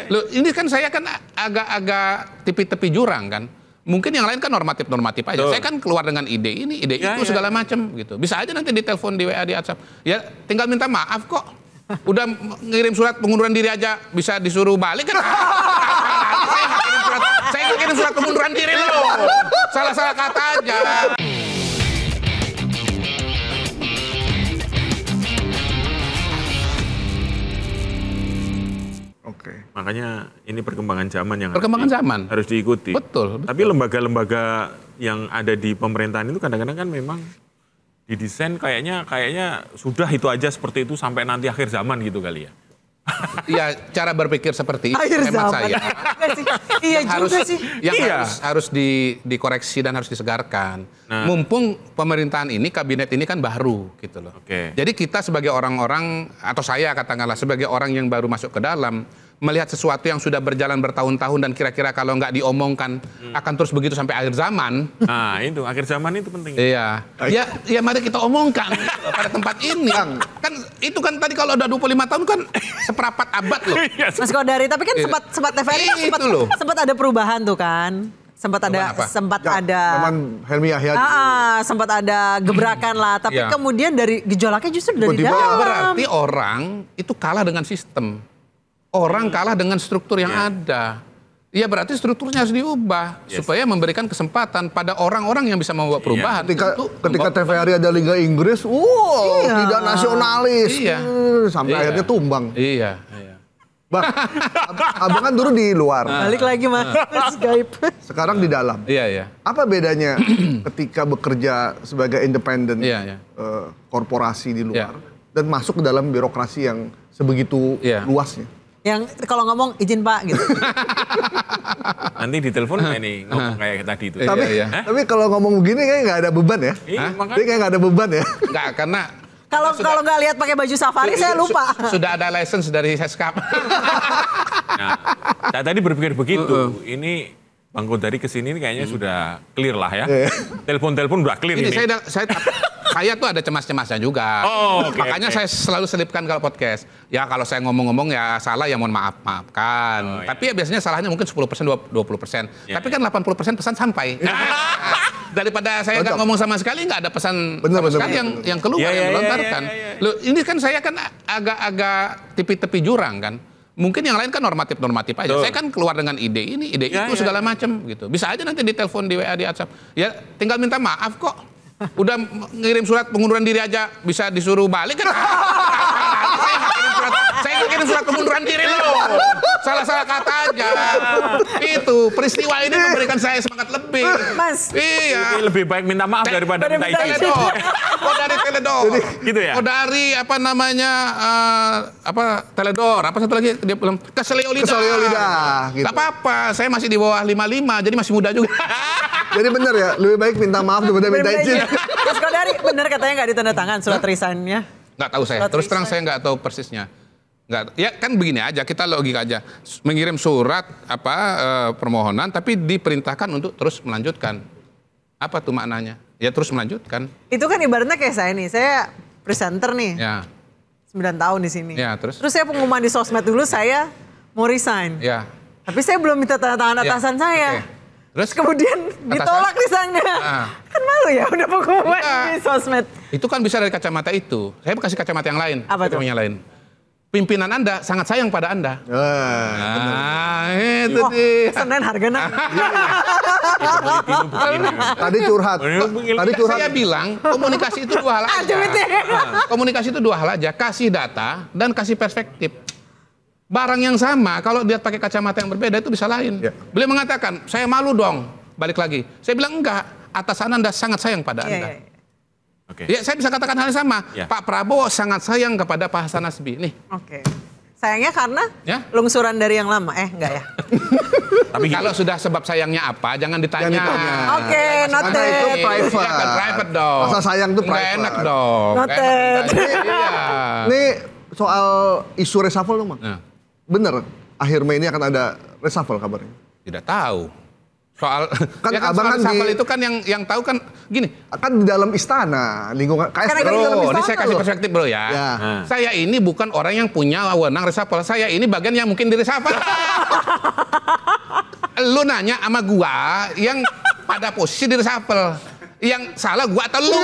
Loh, ini kan saya kan agak-agak tepi-tepi jurang kan. Mungkin yang lain kan normatif-normatif aja. Saya kan keluar dengan ide ini, ide itu segala macam gitu. Bisa aja nanti ditelepon di WA, di WhatsApp. Ya tinggal minta maaf kok. Udah ngirim surat pengunduran diri aja bisa disuruh balik kan? Saya kirim surat pengunduran diri loh. Salah-salah kata aja. Oke. Makanya ini perkembangan zaman yang harus diikuti. Betul. Tapi lembaga-lembaga yang ada di pemerintahan itu kadang-kadang kan memang didesain kayaknya sudah itu aja seperti itu sampai nanti akhir zaman gitu kali ya. Ya cara berpikir seperti itu akhir hemat zaman. saya. Iya juga sih. Yang harus dikoreksi dan harus disegarkan. Nah, mumpung pemerintahan ini, kabinet ini kan baru gitu loh. Jadi kita sebagai orang-orang, atau saya katakanlah sebagai orang yang baru masuk ke dalam, melihat sesuatu yang sudah berjalan bertahun-tahun dan kira-kira kalau nggak diomongkan akan terus begitu sampai akhir zaman. Nah itu, akhir zaman itu penting. Iya. Ya mari kita omongkan pada tempat ini. Kan itu kan tadi kalau udah 25 tahun kan seperempat abad loh. Mas Kodari, tapi kan sempat TVRI kan sempat ada perubahan tuh kan. Sempat ada Helmi Yahya. Sempat ada gebrakan lah, tapi kemudian dari gejolaknya justru dari dalam. Berarti orang itu kalah dengan sistem. Orang kalah dengan struktur yang ada. Ya berarti strukturnya harus diubah supaya memberikan kesempatan pada orang-orang yang bisa membawa perubahan. Ketika TVRI ada Liga Inggris, tidak nasionalis, sampai akhirnya tumbang. Iya. Bang, abang kan dulu di luar. Balik lagi mas gaib. Sekarang di dalam. Iya. Apa bedanya ketika bekerja sebagai independen korporasi di luar dan masuk ke dalam birokrasi yang sebegitu luasnya? Yang kalau ngomong izin Pak gitu. Nanti ditelepon ini ngomong kayak tadi itu. Tapi kalau ngomong begini kayak nggak ada beban ya? Dia kayak nggak ada beban ya? Nggak, karena kalau nggak lihat pakai baju safari saya lupa. Sudah ada license dari Seskap. Nah, saya tadi berpikir begitu. Ini Bang Kodari kesini kayaknya sudah clear lah ya. Telepon-telepon udah clear ini. Saya tuh ada cemas-cemasnya juga. Makanya saya selalu selipkan kalau podcast. Ya kalau saya ngomong-ngomong ya salah ya mohon maafkan. Tapi ya biasanya salahnya mungkin 10%, 20%. Tapi kan 80% pesan sampai. Daripada saya nggak ngomong sama sekali, nggak ada pesan sama sekali yang keluar, yang dilontarkan. Loh, ini kan saya kan agak-agak tepi-tepi jurang kan. Mungkin yang lain kan normatif-normatif aja. Saya kan keluar dengan ide ini, ide itu segala macam gitu. Bisa aja nanti ditelepon di WA, di WhatsApp. Ya tinggal minta maaf kok. Udah ngirim surat pengunduran diri aja bisa disuruh balik kan? Saya kirim surat pengunduran diri loh. Salah-salah kata aja. Itu peristiwa ini memberikan saya semangat lebih. Mas. Iya. Lebih baik minta maaf daripada minta izin. Oh dari Teledor. Gitu ya? Oh dari apa namanya Teledor. Apa satu lagi dia bilang Keselio lidah. Gitu. Gak apa-apa. Saya masih di bawah 55 jadi masih muda juga. Jadi benar ya, lebih baik minta maaf daripada minta izin. Mas Kodari, benar katanya nggak ditandatangan surat resign-nya? Nggak tahu saya. Terus terang saya nggak tahu persisnya. Nggak, ya kan begini aja, kita logika aja. Mengirim surat permohonan, tapi diperintahkan untuk terus melanjutkan. Apa tuh maknanya? Ya terus melanjutkan. Itu kan ibaratnya kayak saya nih, saya presenter nih. Ya. 9 tahun di sini. Ya, terus saya pengumuman di sosmed dulu, saya mau resign. Ya. Tapi saya belum minta tanda tangan atasan saya. Okay. Terus kemudian ditolak resignnya. Kan malu ya udah pengumuman di sosmed. Itu kan bisa dari kacamata itu. Saya kasih kacamata yang lain. Apa tuh? Yang lain. Pimpinan Anda sangat sayang pada Anda. Itu dia. Senin harga naik. Tadi curhat. Saya bilang komunikasi itu dua hal aja. Komunikasi itu dua hal aja. Kasih data dan kasih perspektif. Barang yang sama, kalau dia pakai kacamata yang berbeda itu bisa lain. Beliau mengatakan, saya malu dong, balik lagi. Saya bilang enggak, atasan Anda sangat sayang pada Anda. Ya, saya bisa katakan hal yang sama. Pak Prabowo sangat sayang kepada Pak Hasan Nasbi. Nih. Sayangnya karena lungsuran dari yang lama, enggak ya? Tapi kalau sudah sebab sayangnya apa, jangan ditanya. Noted. Itu private. Kan private dong. Masa sayang itu private. Nggak enak dong. Noted. Ini soal isu reshuffle dong, Bang. Bener, akhir Mei ini akan ada reshuffle kabarnya? Tidak tahu. Soal kan ya kan abang soal kan reshuffle itu kan yang tahu kan gini. Kan di dalam istana, lingkungan KSP Bro, di dalam istana. Ini saya kasih perspektif bro ya. Saya ini bukan orang yang punya wewenang reshuffle. Saya ini bagian yang mungkin di reshuffle. Lu nanya sama gua yang pada posisi di reshuffle. Yang salah gua atau lu?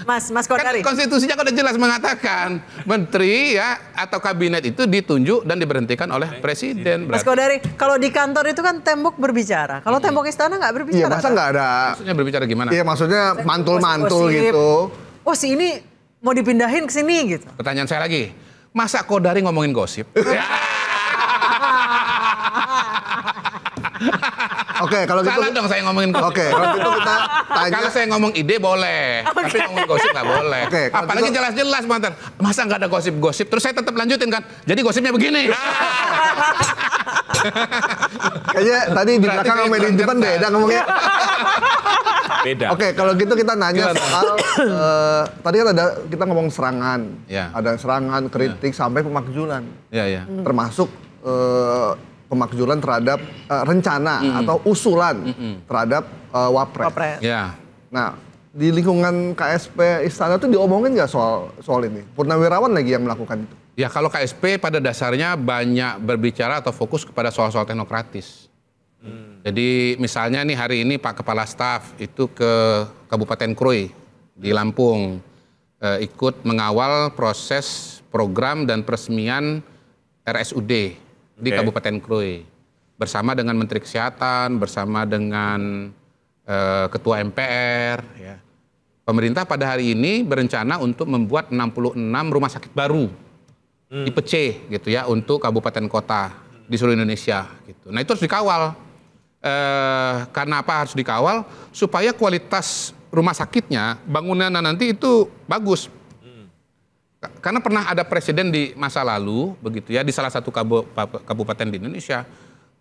Mas Kodari. Kan konstitusinya kan udah jelas mengatakan menteri ya atau kabinet itu ditunjuk dan diberhentikan oleh presiden. Mas Kodari, kalau di kantor itu kan tembok berbicara. Kalau tembok istana nggak berbicara. Iya, masa nggak ada? Maksudnya berbicara gimana? Iya, maksudnya mantul-mantul gitu. Oh, si ini mau dipindahin ke sini gitu. Pertanyaan saya lagi, masa Kodari ngomongin gosip? Oke, kalau gitu. Salah dong saya ngomongin gosip. Oke, kalau gitu kita tanya. Kalau saya ngomong ide boleh, tapi ngomong gosip nggak boleh. Oke, apalagi gitu, jelas-jelas mantan. Masa nggak ada gosip-gosip? Terus saya tetap lanjutin kan. Jadi gosipnya begini. Kayaknya tadi di belakang sama manajemen beda ngomongnya. Beda. Oke, kalau gitu kita nanya soal tadi kan ada kita ngomong serangan, ada serangan, kritik sampai pemakzulan, termasuk pemakzulan terhadap rencana atau usulan terhadap wapres. Nah, di lingkungan KSP Istana tuh diomongin nggak soal ini? Purnawirawan lagi yang melakukan itu? Ya kalau KSP pada dasarnya banyak berbicara atau fokus kepada soal-soal teknokratis. Jadi misalnya nih hari ini Pak Kepala Staf itu ke Kabupaten Krui di Lampung ikut mengawal proses program dan peresmian RSUD di Kabupaten Krui bersama dengan Menteri Kesehatan, bersama dengan Ketua MPR. Ya. Pemerintah pada hari ini berencana untuk membuat 66 rumah sakit baru tipe C gitu ya untuk kabupaten kota di seluruh Indonesia. Gitu. Nah itu harus dikawal. Karena apa harus dikawal? Supaya kualitas rumah sakitnya, bangunannya nanti itu bagus. Karena pernah ada presiden di masa lalu, begitu ya, di salah satu kabupaten di Indonesia,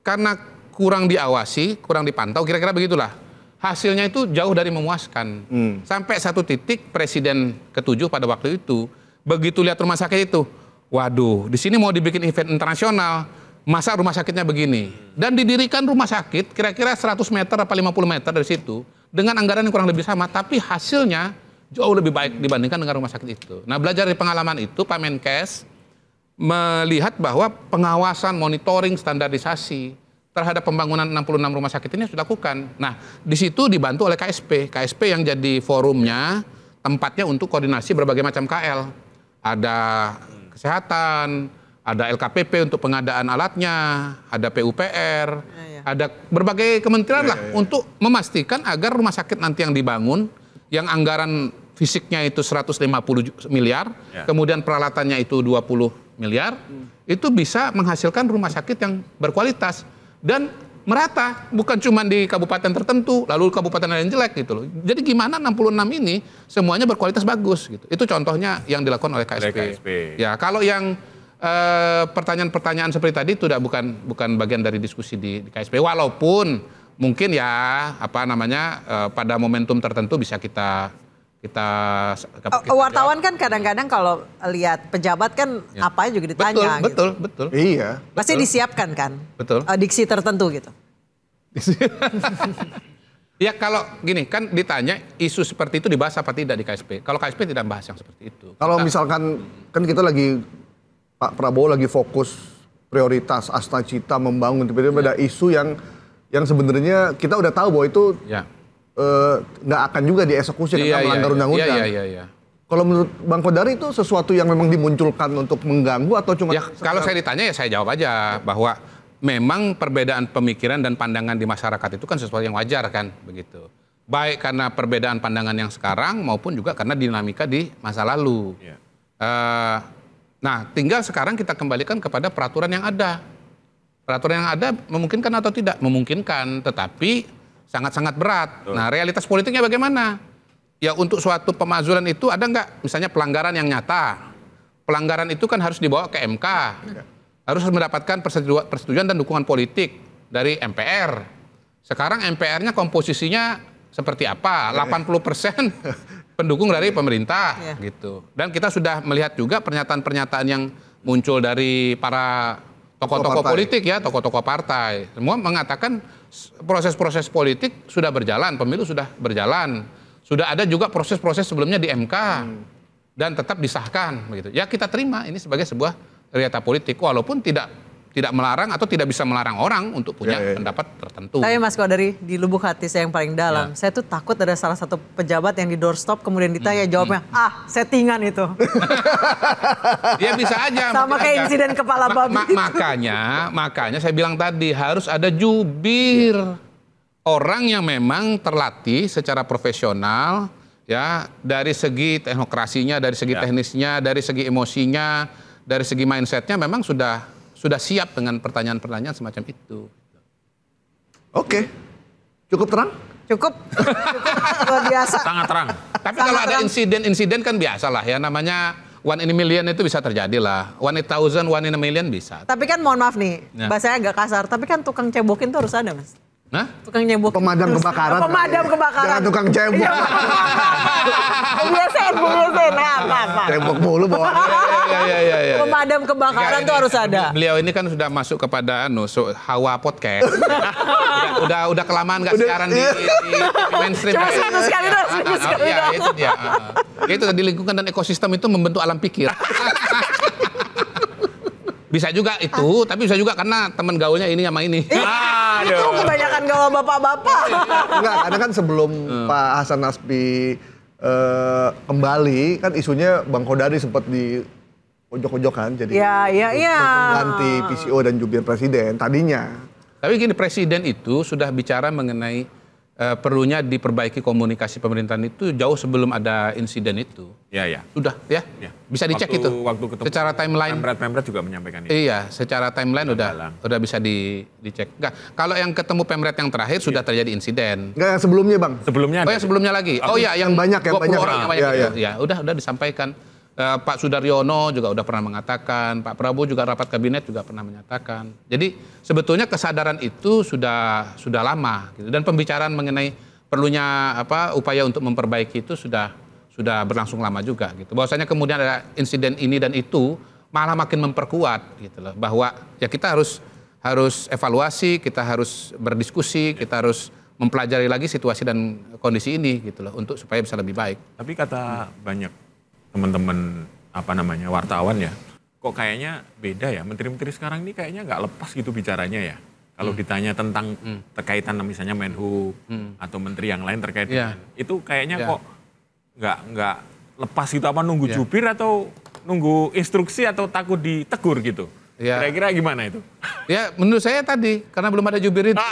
karena kurang diawasi, kurang dipantau, kira-kira begitulah. Hasilnya itu jauh dari memuaskan. Sampai satu titik presiden ke-7 pada waktu itu, begitu lihat rumah sakit itu, waduh, di sini mau dibikin event internasional, masa rumah sakitnya begini. Dan didirikan rumah sakit kira-kira 100 meter atau 50 meter dari situ, dengan anggaran yang kurang lebih sama, tapi hasilnya jauh lebih baik dibandingkan dengan rumah sakit itu. Nah belajar dari pengalaman itu, Pak Menkes melihat bahwa pengawasan, monitoring, standarisasi terhadap pembangunan 66 rumah sakit ini harus dilakukan. Nah di situ dibantu oleh KSP. KSP yang jadi forumnya, tempatnya untuk koordinasi berbagai macam KL. Ada kesehatan, ada LKPP untuk pengadaan alatnya, ada PUPR, ada berbagai kementerian lah untuk memastikan agar rumah sakit nanti yang dibangun, yang anggaran fisiknya itu 150 miliar, kemudian peralatannya itu 20 miliar, itu bisa menghasilkan rumah sakit yang berkualitas dan merata, bukan cuma di kabupaten tertentu, lalu kabupaten lain jelek gitu loh. Jadi gimana 66 ini semuanya berkualitas bagus gitu. Itu contohnya yang dilakukan oleh KSP. Ya, kalau yang pertanyaan-pertanyaan seperti tadi itu bukan bagian dari diskusi di KSP, walaupun mungkin ya pada momentum tertentu bisa kita wartawan jawab. Kan kadang-kadang kalau lihat pejabat kan apa juga ditanya. Betul. Iya. Pasti disiapkan kan. Betul. Diksi tertentu gitu. Ya kalau gini kan ditanya isu seperti itu dibahas apa tidak di KSP. Kalau KSP tidak bahas yang seperti itu. Kalau misalkan kan kita lagi Pak Prabowo lagi fokus prioritas Asta Cita membangun, tiba-tiba ada isu yang sebenarnya kita udah tahu bahwa itu nggak akan juga dieksekusi karena melanggar undang-undang. Iya. Kalau menurut Bang Kodari itu sesuatu yang memang dimunculkan untuk mengganggu atau cuma? Ya, kalau saya ditanya ya saya jawab aja bahwa memang perbedaan pemikiran dan pandangan di masyarakat itu kan sesuatu yang wajar kan begitu. Baik karena perbedaan pandangan yang sekarang maupun juga karena dinamika di masa lalu. Nah, tinggal sekarang kita kembalikan kepada peraturan yang ada. Peraturan yang ada memungkinkan atau tidak? Memungkinkan, tetapi sangat-sangat berat. Nah, realitas politiknya bagaimana? Ya untuk suatu pemakzulan itu ada nggak misalnya pelanggaran yang nyata? Pelanggaran itu kan harus dibawa ke MK. Harus mendapatkan persetujuan dan dukungan politik dari MPR. Sekarang MPR-nya komposisinya seperti apa? 80% pendukung dari pemerintah gitu. Dan kita sudah melihat juga pernyataan-pernyataan yang muncul dari para Tokoh-tokoh politik ya, tokoh-tokoh partai. Semua mengatakan proses-proses politik sudah berjalan, pemilu sudah berjalan. Sudah ada juga proses-proses sebelumnya di MK. Dan tetap disahkan. Begitu. Ya kita terima ini sebagai sebuah realita politik. Walaupun tidak melarang atau tidak bisa melarang orang untuk punya pendapat tertentu. Tapi Mas kalau dari di lubuk hati saya yang paling dalam, saya tuh takut ada salah satu pejabat yang di doorstop kemudian ditanya jawabnya, settingan itu. Ya bisa aja. Sama kayak insiden kepala babi. Makanya saya bilang tadi harus ada jubir. Orang yang memang terlatih secara profesional ya dari segi teknokrasinya, dari segi teknisnya, dari segi emosinya, dari segi mindsetnya memang sudah siap dengan pertanyaan-pertanyaan semacam itu. Oke. Cukup terang? Cukup. Luar biasa. Sangat terang. Tapi kalau ada insiden kan biasa lah ya, namanya 1 in a million itu bisa terjadi lah. 1 in 1,000, 1 in a million bisa. Tapi kan mohon maaf nih, bahasanya agak kasar, tapi kan tukang cebokin tuh harus ada Mas. Nah? Tukang nyebok. Pemadam kebakaran. Pemadam kebakaran. Jangan tukang cebok. Biasain. Apa. Cebok mulu bawa. Iya. Pemadam kebakaran tuh harus ada. Beliau ini kan sudah masuk kepada hawa podcast. udah kelamaan gak siaran di mainstream. Seminggu sekali dong. Iya, itu dia. Itu di lingkungan dan ekosistem itu membentuk alam pikir. Bisa juga itu, tapi bisa juga karena teman gaulnya ini sama ini. Itu kebanyakan gaul bapak-bapak. Enggak, karena kan sebelum Pak Hasan Nasbi kembali, kan isunya Bang Kodari sempat di pojok-pojokan. Jadi mengganti PCO dan jubir presiden tadinya. Tapi gini, presiden itu sudah bicara mengenai perlunya diperbaiki komunikasi pemerintahan itu jauh sebelum ada insiden itu. Iya. Sudah ya. Bisa dicek itu. Waktu ketemu secara timeline. Pemret juga menyampaikan itu. Iya, secara timeline udah bisa dicek. Enggak, kalau yang ketemu Pemret yang terakhir sudah terjadi insiden. Enggak, yang sebelumnya Bang. Sebelumnya. Oh ya sebelumnya lagi. Oh ya yang banyak yang banyak. Orang yang banyak. Ya, udah disampaikan. Pak Sudaryono juga udah pernah mengatakan, Pak Prabowo juga rapat kabinet juga pernah menyatakan. Jadi sebetulnya kesadaran itu sudah lama gitu. Dan pembicaraan mengenai perlunya upaya untuk memperbaiki itu sudah berlangsung lama juga gitu. Bahwasanya kemudian ada insiden ini dan itu malah makin memperkuat gitu loh, bahwa ya kita harus evaluasi, kita harus berdiskusi, kita harus mempelajari lagi situasi dan kondisi ini gitu loh untuk supaya bisa lebih baik. Tapi kata banyak teman-teman wartawan ya, kok kayaknya beda ya, menteri-menteri sekarang ini kayaknya nggak lepas gitu bicaranya ya. Kalau ditanya tentang terkaitan misalnya Menhub atau menteri yang lain terkait dengan itu kayaknya kok nggak lepas gitu, apa nunggu jubir atau nunggu instruksi atau takut ditegur gitu. Kira-kira gimana itu? Ya menurut saya tadi karena belum ada jubir itu.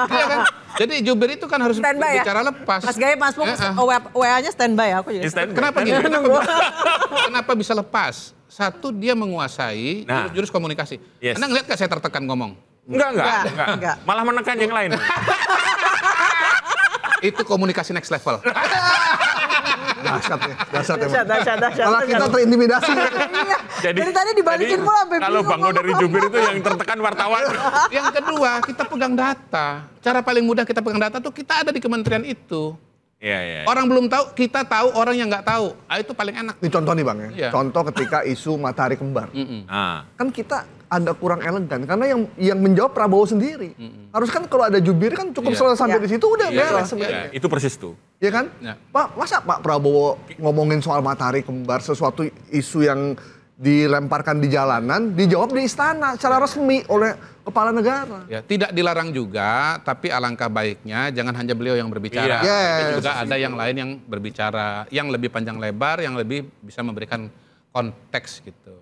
Iya kan? Jadi jubir itu kan harus bicara lepas. Mas Gaib, Mas Pung, WA-nya standby aku juga. Kenapa gini? Kenapa bisa lepas? Satu, dia menguasai jurus komunikasi. Anda ngeliat gak saya tertekan ngomong? Enggak. Malah menekan yang lain. Itu komunikasi next level. Dahsyat. Malah kita terintimidasi. Dari tadi dibalikin mulu sampai kalau Bang dari jubir itu yang tertekan wartawan. Yang kedua, kita pegang data. Cara paling mudah kita pegang data tuh kita ada di kementerian itu. Iya. Orang belum tahu, kita tahu, orang yang nggak tahu. Itu paling enak. Ini contoh nih Bang ya. Contoh ketika isu matahari kembar. Kan kita agak kurang elegan karena yang menjawab Prabowo sendiri. Harus kan kalau ada jubir kan cukup sampai di situ udah beres sebenarnya. Itu persis tuh. Iya kan? Pak, masa Pak Prabowo ngomongin soal matahari kembar, sesuatu isu yang dilemparkan di jalanan, dijawab di istana secara resmi oleh kepala negara. Ya, tidak dilarang juga, tapi alangkah baiknya jangan hanya beliau yang berbicara. Juga ada yang lain yang berbicara, yang lebih panjang lebar, yang lebih bisa memberikan konteks gitu.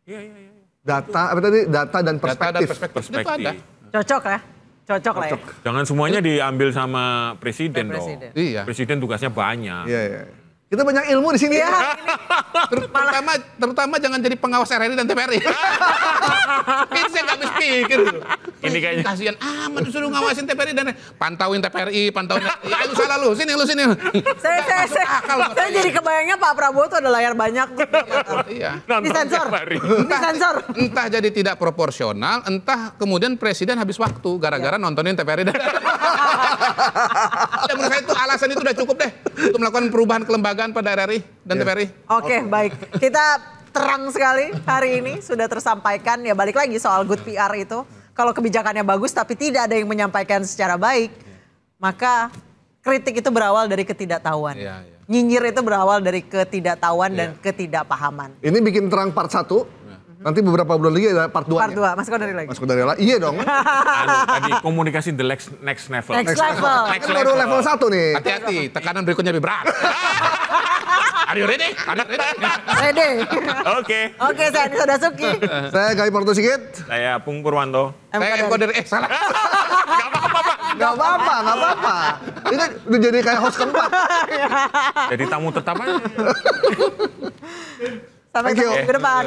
Iya. Data dan perspektif. Itu ada. Cocok lah ya. Jangan semuanya diambil sama presiden dong. Iya. Presiden tugasnya banyak. Iya. Kita banyak ilmu di sini ya. Terutama jangan jadi pengawas RRI dan TVRI. Ini saya nggak habis pikir. Ini kayaknya kasihan amat disuruh ngawasin TVRI dan pantauin TVRI, pantauin. Ya lu salah lu, sini. Saya jadi kebayangnya Pak Prabowo tuh ada layar banyak. Iya. Disensor. Entah jadi tidak proporsional, entah kemudian presiden habis waktu gara-gara nontonin TVRI dan. Ya menurut saya itu alasan itu udah cukup deh untuk melakukan perubahan kelembagaan pada RRI dan TVRI. Oke, baik. Kita terang sekali hari ini sudah tersampaikan. Ya balik lagi soal good PR itu. Kalau kebijakannya bagus tapi tidak ada yang menyampaikan secara baik, maka kritik itu berawal dari ketidaktahuan. Nyinyir itu berawal dari ketidaktahuan dan ketidakpahaman. Ini bikin terang part 1. Nanti beberapa bulan lagi ada part 2. Part 2, Mas Kodari lagi. Mas Kodari lagi. Iya dong. Tadi komunikasi the next level. Next level. Kan baru level 1 nih. Hati-hati, tekanan berikutnya lebih berat. Are you ready? Ready. Oke. Oke, saya Anissa Dasuki. Saya Gai Porto Sigit. Saya Pung Purwanto. Saya M. Kodari, salah. Gak apa-apa. Ini udah jadi kayak host keempat. Jadi tamu tetap aja. Sampai ketemu minggu depan.